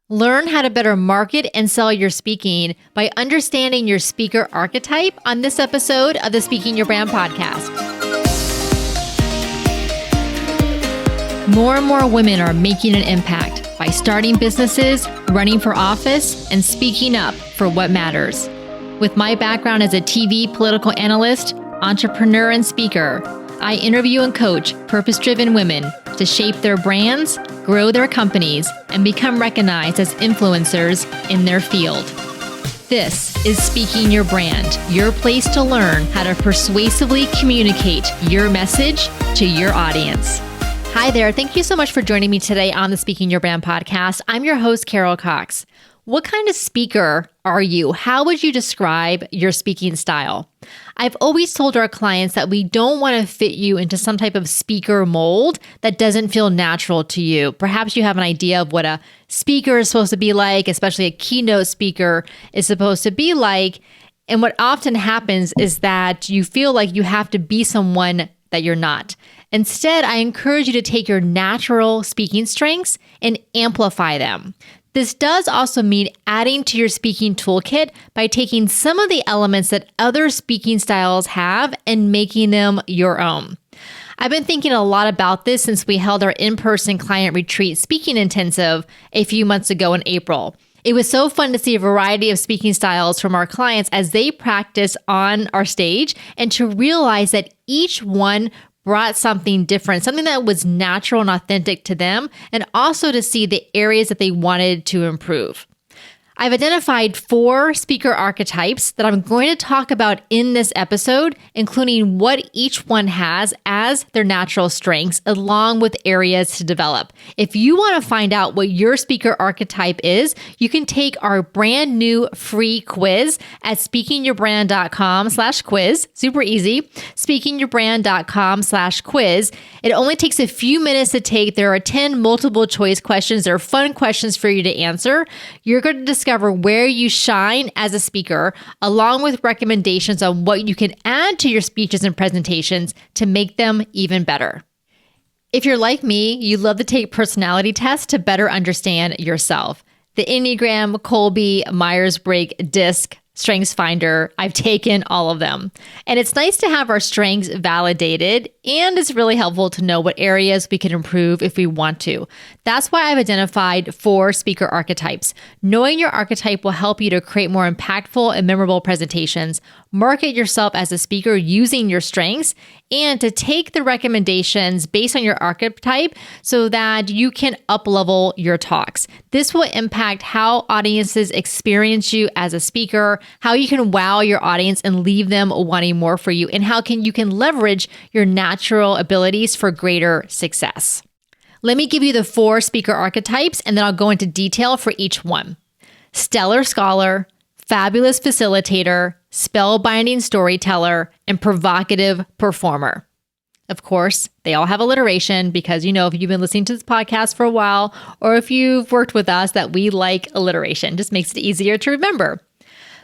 Learn how to better market and sell your speaking by understanding your speaker archetype on this episode of the Speaking Your Brand podcast. More and more women are making an impact by starting businesses, running for office, and speaking up for what matters. With my background as a TV political analyst, entrepreneur, and speaker, I interview and coach purpose-driven women to shape their brands, grow their companies, and become recognized as influencers in their field. This is Speaking Your Brand, your place to learn how to persuasively communicate your message to your audience. Hi there. Thank you so much for joining me today on the Speaking Your Brand podcast. I'm your host, Carol Cox. What kind of speaker are you? How would you describe your speaking style? I've always told our clients that we don't want to fit you into some type of speaker mold that doesn't feel natural to you. Perhaps you have an idea of what a speaker is supposed to be like, especially a keynote speaker is supposed to be like. And what often happens is that you feel like you have to be someone that you're not. Instead, I encourage you to take your natural speaking strengths and amplify them. This does also mean adding to your speaking toolkit by taking some of the elements that other speaking styles have and making them your own. I've been thinking a lot about this since we held our in-person client retreat speaking intensive a few months ago in April. It was so fun to see a variety of speaking styles from our clients as they practice on our stage and to realize that each one brought something different, something that was natural and authentic to them, and also to see the areas that they wanted to improve. I've identified 4 speaker archetypes that I'm going to talk about in this episode, including what each one has as their natural strengths, along with areas to develop. If you want to find out what your speaker archetype is, you can take our brand new free quiz at speakingyourbrand.com/quiz. Super easy. speakingyourbrand.com/quiz. It only takes a few minutes to take. There are 10 multiple choice questions. They're fun questions for you to answer. You're going to discover where you shine as a speaker, along with recommendations on what you can add to your speeches and presentations to make them even better. If you're like me, you love to take personality tests to better understand yourself. The Enneagram, Colby, Myers-Briggs, DISC, Strengths Finder, I've taken all of them. And it's nice to have our strengths validated, and it's really helpful to know what areas we can improve if we want to. That's why I've identified 4 speaker archetypes. Knowing your archetype will help you to create more impactful and memorable presentations, market yourself as a speaker using your strengths, and to take the recommendations based on your archetype so that you can up-level your talks. This will impact how audiences experience you as a speaker, how you can wow your audience and leave them wanting more for you, and how you can leverage your natural abilities for greater success. Let me give you the 4 speaker archetypes, and then I'll go into detail for each one. Stellar Scholar, Fabulous Facilitator, Spellbinding Storyteller, and Provocative Performer. Of course, they all have alliteration because, if you've been listening to this podcast for a while, or if you've worked with us, that we like alliteration. Just makes it easier to remember.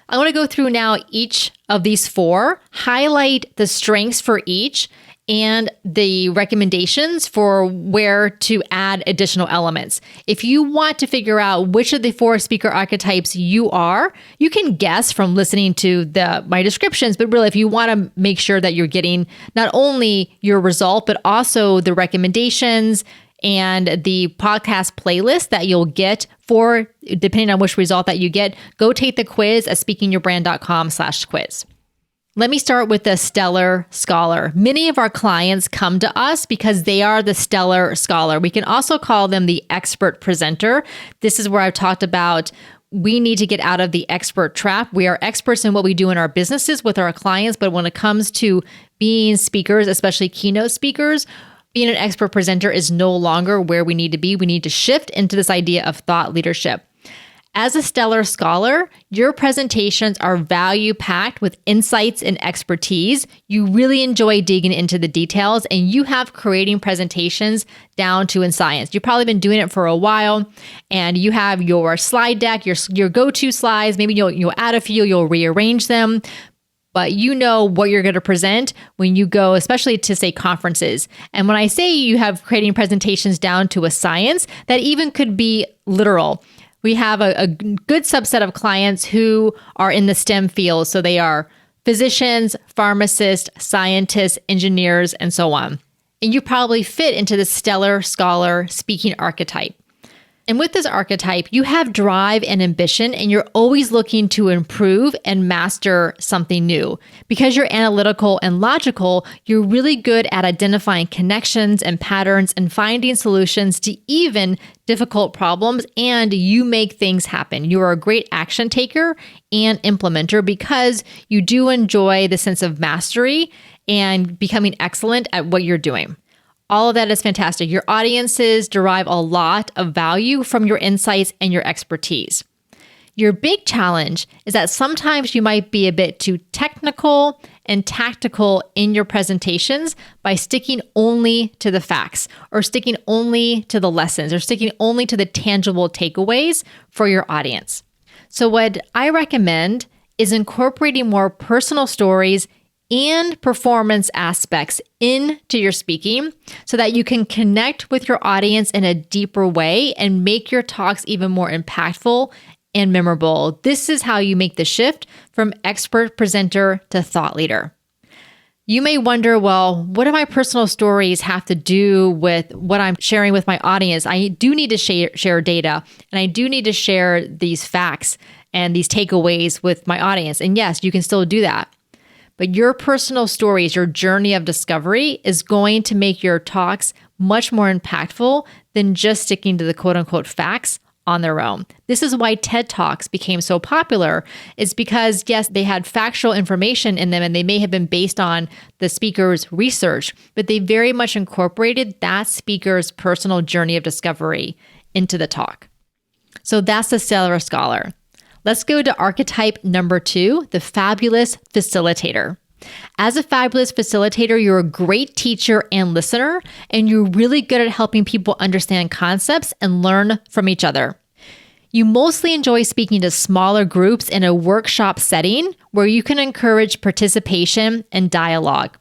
I want to go through now each of these 4, highlight the strengths for each, and the recommendations for where to add additional elements. If you want to figure out which of the 4 speaker archetypes you are, you can guess from listening to my descriptions, but really if you want to make sure that you're getting not only your result, but also the recommendations and the podcast playlist that you'll get for, depending on which result that you get, go take the quiz at speakingyourbrand.com/quiz. Let me start with the Stellar Scholar. Many of our clients come to us because they are the Stellar Scholar. We can also call them the Expert Presenter. This is where I've talked about we need to get out of the expert trap. We are experts in what we do in our businesses with our clients, but when it comes to being speakers, especially keynote speakers, being an expert presenter is no longer where we need to be. We need to shift into this idea of thought leadership. As a Stellar Scholar, your presentations are value-packed with insights and expertise. You really enjoy digging into the details, and you have creating presentations down to in science. You've probably been doing it for a while, and you have your slide deck, your go-to slides. Maybe you'll add a few, you'll rearrange them, but you know what you're going to present when you go, especially to, say, conferences. And when I say you have creating presentations down to a science, that even could be literal. We have a good subset of clients who are in the STEM field. So they are physicians, pharmacists, scientists, engineers, and so on. And you probably fit into the stellar scholar speaking archetype. And with this archetype, you have drive and ambition, and you're always looking to improve and master something new. Because you're analytical and logical, you're really good at identifying connections and patterns and finding solutions to even difficult problems, and you make things happen. You are a great action taker and implementer because you do enjoy the sense of mastery and becoming excellent at what you're doing. All of that is fantastic. Your audiences derive a lot of value from your insights and your expertise. Your big challenge is that sometimes you might be a bit too technical and tactical in your presentations by sticking only to the facts or sticking only to the lessons or sticking only to the tangible takeaways for your audience. So what I recommend is incorporating more personal stories and performance aspects into your speaking so that you can connect with your audience in a deeper way and make your talks even more impactful and memorable. This is how you make the shift from expert presenter to thought leader. You may wonder, well, what do my personal stories have to do with what I'm sharing with my audience? I do need to share data, and I do need to share these facts and these takeaways with my audience. And yes, you can still do that. But your personal stories, your journey of discovery is going to make your talks much more impactful than just sticking to the quote unquote facts on their own. This is why TED Talks became so popular, is because yes, they had factual information in them and they may have been based on the speaker's research, but they very much incorporated that speaker's personal journey of discovery into the talk. So that's the stellar scholar. Let's go to archetype number 2, the fabulous facilitator. As a fabulous facilitator, you're a great teacher and listener, and you're really good at helping people understand concepts and learn from each other. You mostly enjoy speaking to smaller groups in a workshop setting where you can encourage participation and dialogue.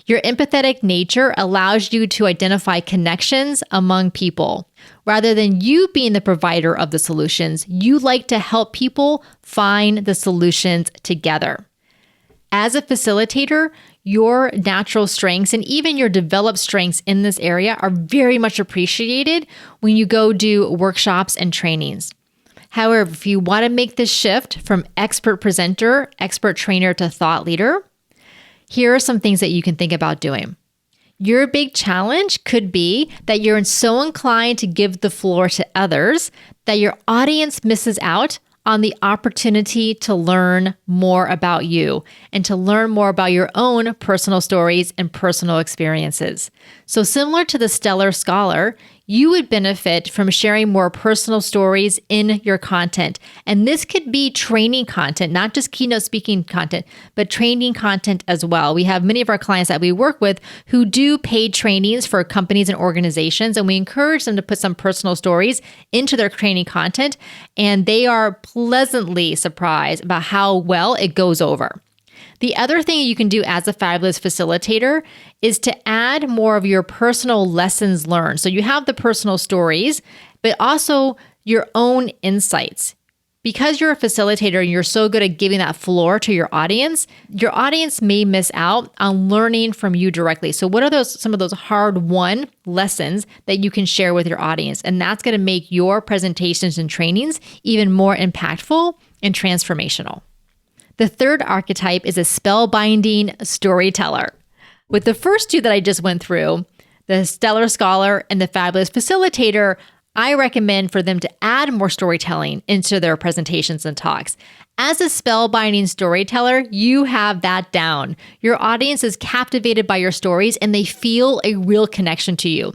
Your empathetic nature allows you to identify connections among people. Rather than you being the provider of the solutions, you like to help people find the solutions together. As a facilitator, your natural strengths and even your developed strengths in this area are very much appreciated when you go do workshops and trainings. However, if you want to make this shift from expert presenter, expert trainer to thought leader, here are some things that you can think about doing. Your big challenge could be that you're so inclined to give the floor to others that your audience misses out on the opportunity to learn more about you and to learn more about your own personal stories and personal experiences. So similar to the stellar scholar, you would benefit from sharing more personal stories in your content. And this could be training content, not just keynote speaking content, but training content as well. We have many of our clients that we work with who do paid trainings for companies and organizations, and we encourage them to put some personal stories into their training content, and they are pleasantly surprised about how well it goes over. The other thing you can do as a fabulous facilitator is to add more of your personal lessons learned. So you have the personal stories, but also your own insights. Because you're a facilitator and you're so good at giving that floor to your audience may miss out on learning from you directly. So what are some of those hard-won lessons that you can share with your audience? And that's going to make your presentations and trainings even more impactful and transformational. The third archetype is a spellbinding storyteller. With the first two that I just went through, the stellar scholar and the fabulous facilitator, I recommend for them to add more storytelling into their presentations and talks. As a spellbinding storyteller, you have that down. Your audience is captivated by your stories and they feel a real connection to you.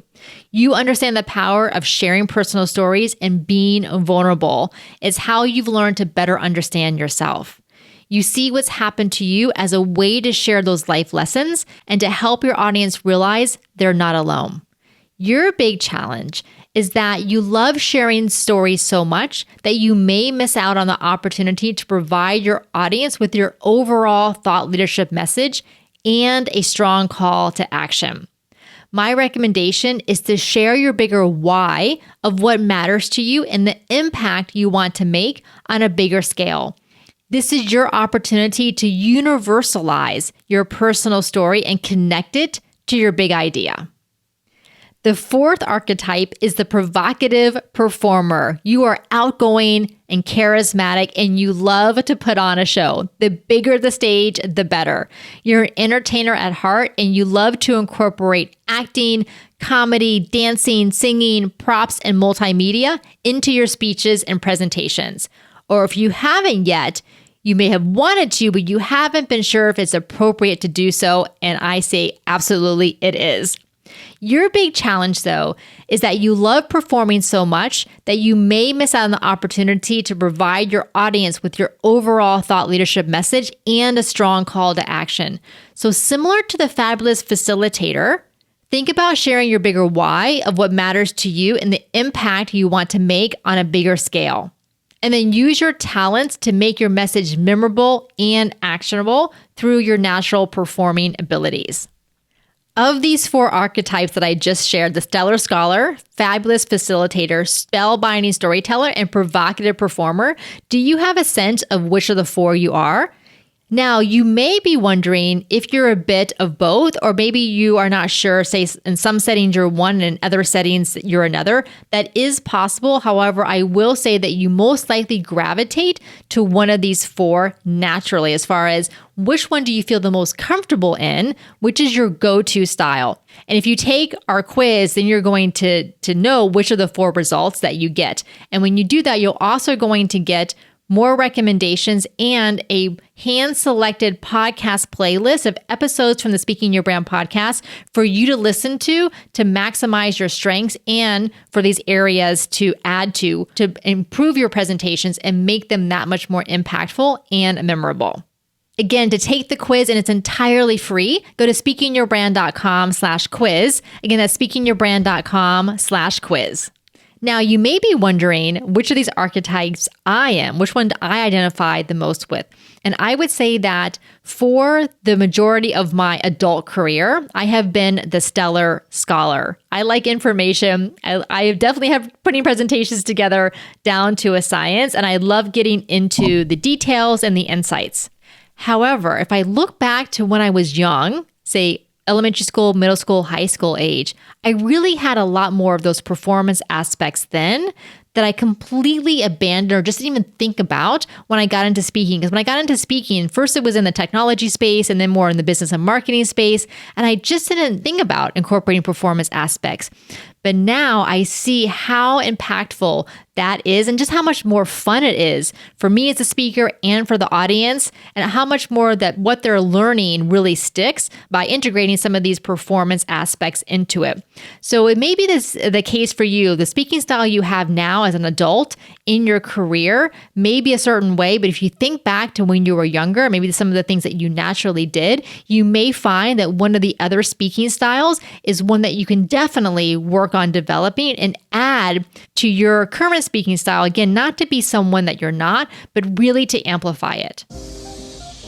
You understand the power of sharing personal stories and being vulnerable. It's how you've learned to better understand yourself. You see what's happened to you as a way to share those life lessons and to help your audience realize they're not alone. Your big challenge is that you love sharing stories so much that you may miss out on the opportunity to provide your audience with your overall thought leadership message and a strong call to action. my recommendation is to share your bigger why of what matters to you and the impact you want to make on a bigger scale. This is your opportunity to universalize your personal story and connect it to your big idea. The fourth archetype is the provocative performer. You are outgoing and charismatic, and you love to put on a show. The bigger the stage, the better. You're an entertainer at heart, and you love to incorporate acting, comedy, dancing, singing, props, and multimedia into your speeches and presentations. Or if you haven't yet, you may have wanted to, but you haven't been sure if it's appropriate to do so, and I say absolutely it is. Your big challenge, though, is that you love performing so much that you may miss out on the opportunity to provide your audience with your overall thought leadership message and a strong call to action. So similar to the Fabulous Facilitator, think about sharing your bigger why of what matters to you and the impact you want to make on a bigger scale. And then use your talents to make your message memorable and actionable through your natural performing abilities. Of these four archetypes that I just shared, the Stellar Scholar, Fabulous Facilitator, Spellbinding Storyteller, and Provocative Performer, do you have a sense of which of the four you are? Now, you may be wondering if you're a bit of both, or maybe you are not sure, say in some settings you're one and in other settings you're another. That is possible. However, I will say that you most likely gravitate to one of these four naturally, as far as which one do you feel the most comfortable in, which is your go-to style. And if you take our quiz, then you're going to know which of the four results that you get. And when you do that, you're also going to get more recommendations and a hand-selected podcast playlist of episodes from the Speaking Your Brand podcast for you to listen to maximize your strengths and for these areas to add to improve your presentations and make them that much more impactful and memorable. Again, to take the quiz, and it's entirely free, go to speakingyourbrand.com/quiz. Again, that's speakingyourbrand.com/quiz. Now, you may be wondering which of these archetypes I am, which one do I identify the most with? And I would say that for the majority of my adult career, I have been the Stellar Scholar. I like information. I definitely have putting presentations together down to a science, and I love getting into the details and the insights. However, if I look back to when I was young, say elementary school, middle school, high school age, I really had a lot more of those performance aspects then that I completely abandoned or just didn't even think about when I got into speaking. Because when I got into speaking, first it was in the technology space and then more in the business and marketing space. And I just didn't think about incorporating performance aspects. But now I see how impactful that is and just how much more fun it is for me as a speaker and for the audience, and how much more that what they're learning really sticks by integrating some of these performance aspects into it. So it may be the case for you. The speaking style you have now as an adult in your career may be a certain way, but if you think back to when you were younger, maybe some of the things that you naturally did, you may find that one of the other speaking styles is one that you can definitely work on developing and add to your current speaking style. Again, not to be someone that you're not, but really to amplify it.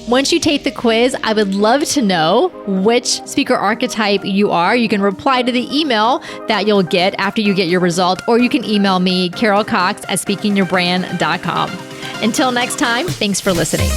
Once you take the quiz, I would love to know which speaker archetype you are. You can reply to the email that you'll get after you get your result, or you can email me, carolcox@speakingyourbrand.com. Until next time, thanks for listening.